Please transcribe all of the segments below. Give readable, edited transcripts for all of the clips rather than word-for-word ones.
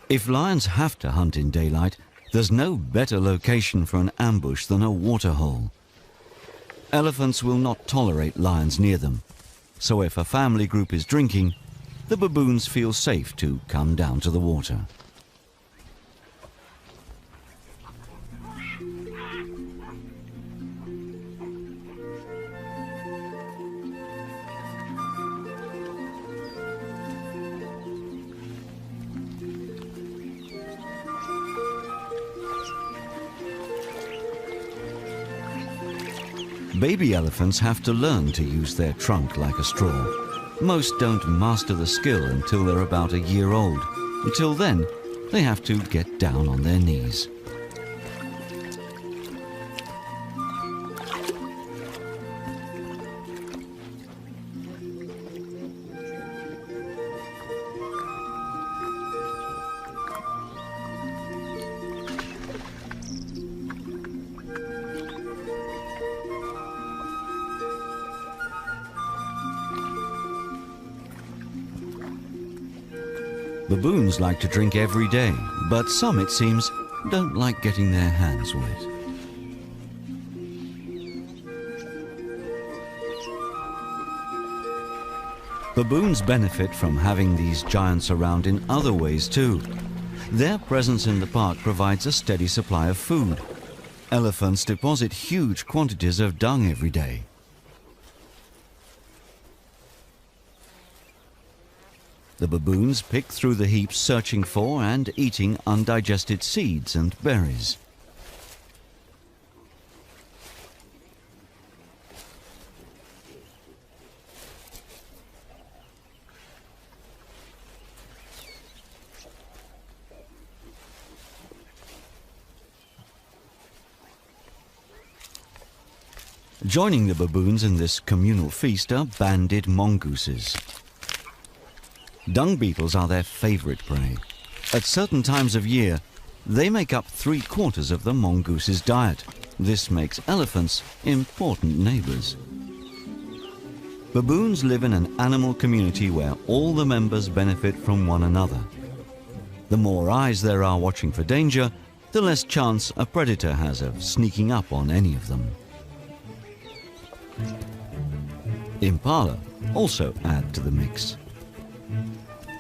If lions have to hunt in daylight, there's no better location for an ambush than a waterhole. Elephants will not tolerate lions near them, so if a family group is drinking, the baboons feel safe to come down to the water. Baby elephants have to learn to use their trunk like a straw. Most don't master the skill until they're about a year old. Until then, they have to get down on their knees. Baboons like to drink every day, but some, it seems, don't like getting their hands wet. Baboons benefit from having these giants around in other ways too. Their presence in the park provides a steady supply of food. Elephants deposit huge quantities of dung every day. The baboons pick through the heaps searching for and eating undigested seeds and berries. Joining the baboons in this communal feast are banded mongooses. Dung beetles are their favorite prey. At certain times of year, they make up 3/4 of the mongoose's diet. This makes elephants important neighbors. Baboons live in an animal community where all the members benefit from one another. The more eyes there are watching for danger, the less chance a predator has of sneaking up on any of them. Impala also add to the mix.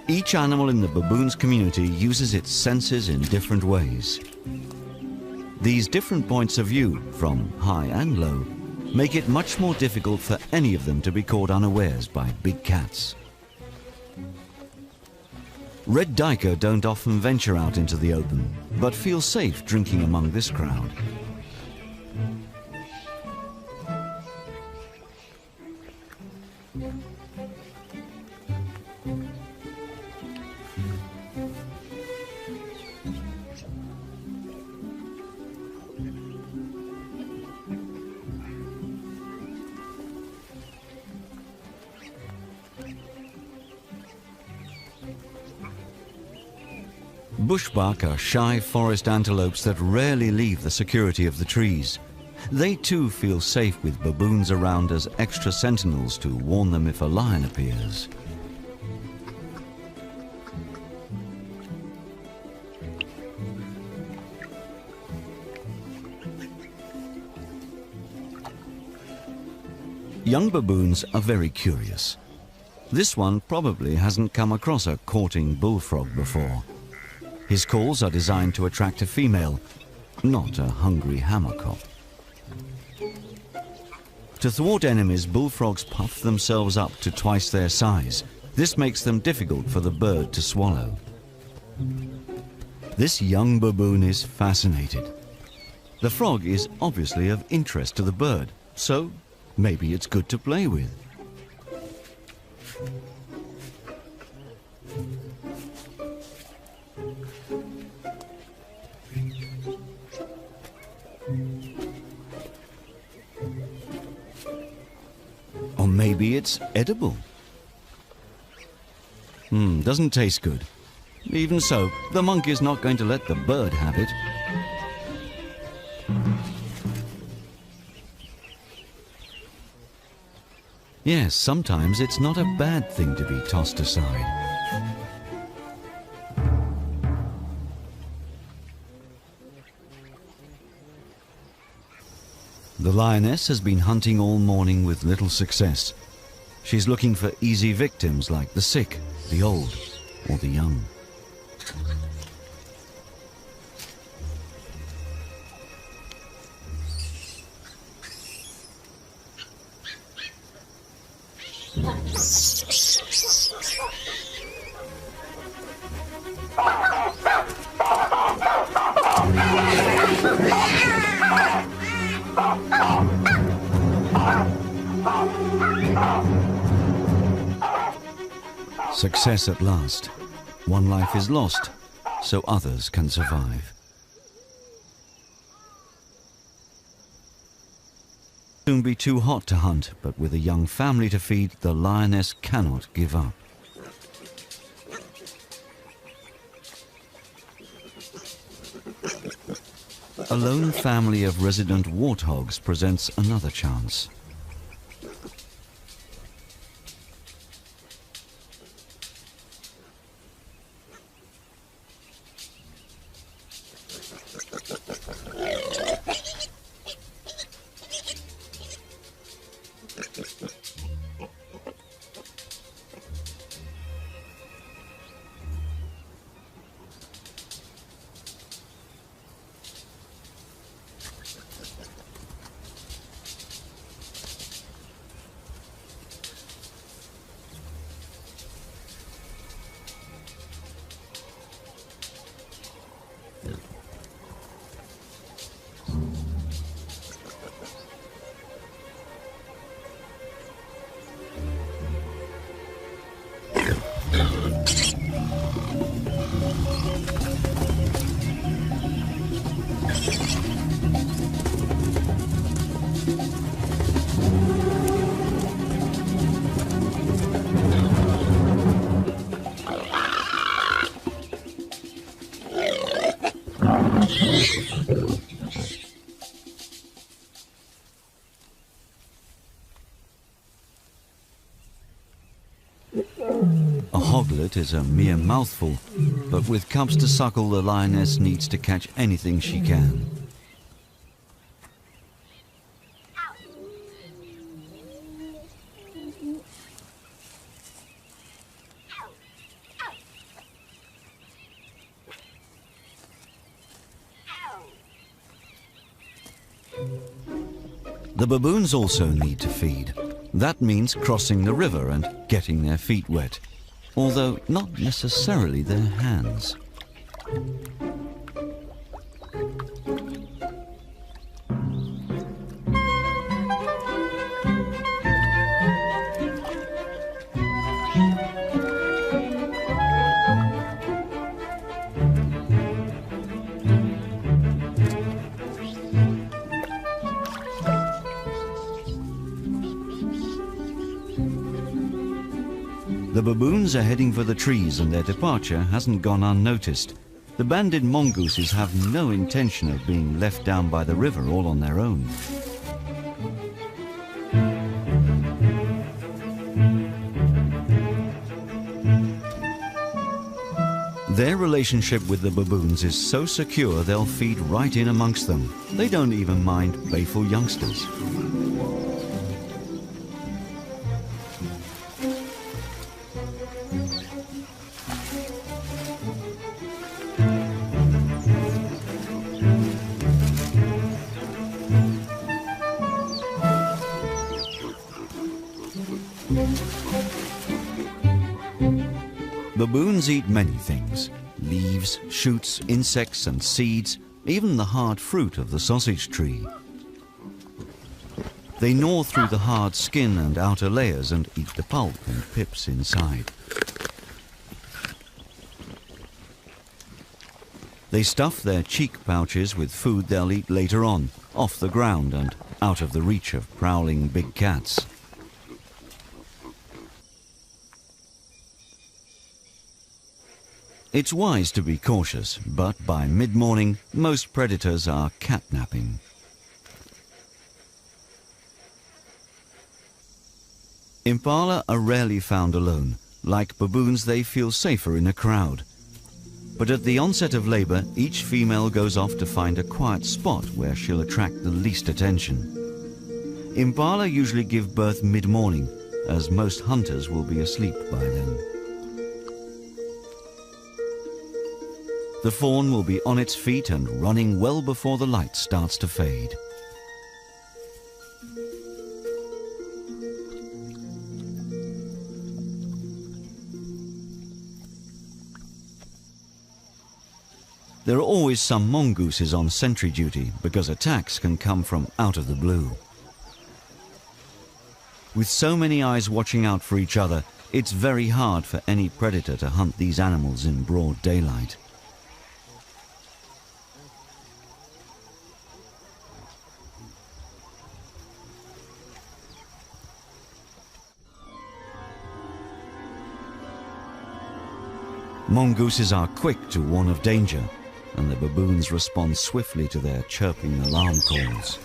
Each animal in the baboons community uses its senses in different ways. These different points of view, from high and low, make it much more difficult for any of them to be caught unawares by big cats. Red duiker don't often venture out into the open, but feel safe drinking among this crowd. Bushbuck are shy forest antelopes that rarely leave the security of the trees. They too feel safe with baboons around as extra sentinels to warn them if a lion appears. Young baboons are very curious. This one probably hasn't come across a courting bullfrog before. His calls are designed to attract a female, not a hungry hammerkop. To thwart enemies, bullfrogs puff themselves up to twice their size. This makes them difficult for the bird to swallow. This young baboon is fascinated. The frog is obviously of interest to the bird, so maybe it's good to play with. Or maybe it's edible. Doesn't taste good. Even so, the monk is not going to let the bird have it. Yes, sometimes it's not a bad thing to be tossed aside. The lioness has been hunting all morning with little success. She's looking for easy victims like the sick, the old, or the young. Success at last. One life is lost, so others can survive. Soon be too hot to hunt, but with a young family to feed, the lioness cannot give up. A lone family of resident warthogs presents another chance. A hoglet is a mere mouthful, but with cubs to suckle, the lioness needs to catch anything she can. The baboons also need to feed. That means crossing the river and getting their feet wet, although not necessarily their hands. The baboons are heading for the trees, and their departure hasn't gone unnoticed. The banded mongooses have no intention of being left down by the river all on their own. Their relationship with the baboons is so secure they'll feed right in amongst them. They don't even mind playful youngsters. Baboons eat many things: leaves, shoots, insects and seeds, even the hard fruit of the sausage tree. They gnaw through the hard skin and outer layers and eat the pulp and pips inside. They stuff their cheek pouches with food they'll eat later on, off the ground and out of the reach of prowling big cats. It's wise to be cautious, but by mid-morning, most predators are catnapping. Impala are rarely found alone. Like baboons, they feel safer in a crowd. But at the onset of labor, each female goes off to find a quiet spot where she'll attract the least attention. Impala usually give birth mid-morning, as most hunters will be asleep by then. The fawn will be on its feet and running well before the light starts to fade. There are always some mongooses on sentry duty because attacks can come from out of the blue. With so many eyes watching out for each other, it's very hard for any predator to hunt these animals in broad daylight. Mongooses are quick to warn of danger, and the baboons respond swiftly to their chirping alarm calls.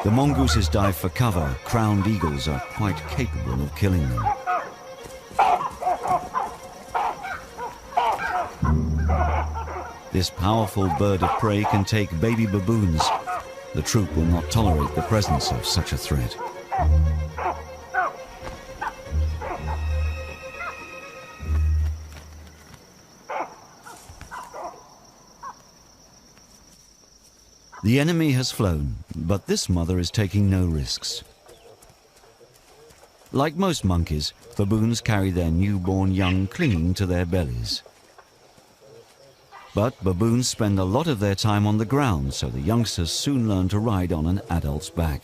The mongooses dive for cover. Crowned eagles are quite capable of killing them. This powerful bird of prey can take baby baboons. The troop will not tolerate the presence of such a threat. The enemy has flown, but this mother is taking no risks. Like most monkeys, baboons carry their newborn young clinging to their bellies. But baboons spend a lot of their time on the ground, so the youngsters soon learn to ride on an adult's back.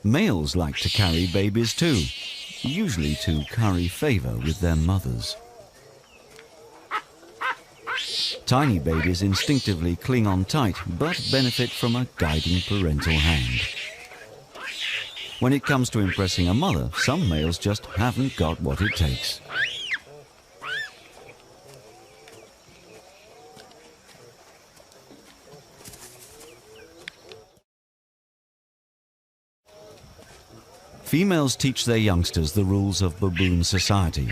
Males like to carry babies too, usually to curry favor with their mothers. Tiny babies instinctively cling on tight, but benefit from a guiding parental hand. When it comes to impressing a mother, some males just haven't got what it takes. Females teach their youngsters the rules of baboon society.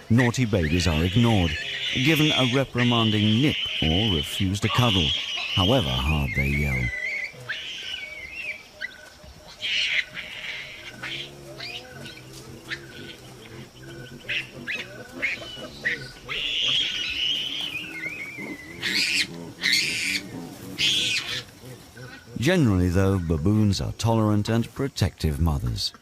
Naughty babies are ignored, given a reprimanding nip or refused a cuddle, however hard they yell. Generally, though, baboons are tolerant and protective mothers.